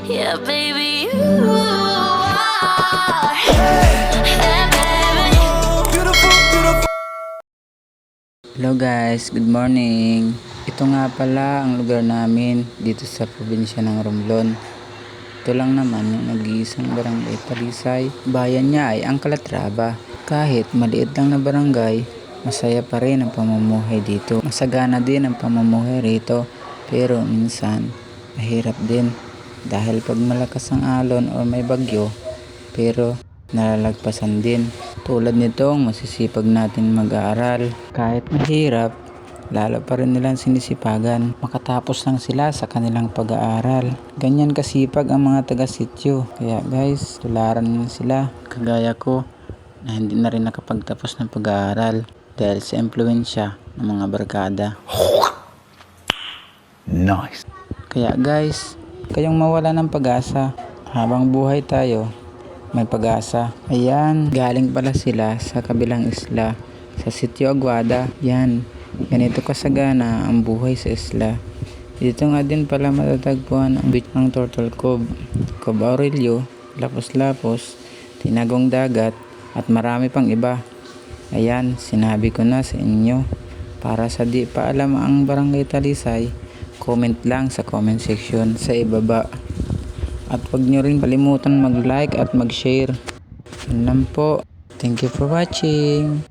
Yeah, baby, you are. Hey, baby. Hello guys, good morning. Ito nga pala ang lugar namin dito sa probinsya ng Romblon. Ito lang naman yung nag-iisang barangay Talisay. Bayan niya ay ang Calatrava. Kahit maliit lang na barangay, masaya pa rin ang pamumuhay dito. Masagana din ang pamumuhay rito, pero minsan mahirap din dahil pag malakas ang alon o may bagyo, pero nalalagpasan din. Tulad nitong masisipag natin mag-aaral. Kahit mahirap, lalo pa rin nilang sinisipagan. Makatapos lang sila sa kanilang pag-aaral. Ganyan kasipag ang mga taga-sityo. Kaya guys, tularan nyo sila. Kagaya ko na hindi na rin nakapagtapos ng pag-aaral dahil sa impluensya ng mga barkada. Nice. Kaya guys, kayong mawala ng pag-asa. Habang buhay tayo, may pag-asa. Ayan, galing pala sila sa kabilang isla, sa Sitio Aguada. Yan, ganito kasagana ang buhay sa isla. Dito nga din pala matatagpuan ang beach ng Turtle Cove, Cove Aurelio, Lapos-Lapos, Tinagong Dagat, at marami pang iba. Ayan, sinabi ko na sa inyo. Para sa di pa alam ang Barangay Talisay, comment lang sa comment section sa ibaba. At huwag nyo rin kalimutan mag-like at mag-share. Yun lang po. Thank you for watching.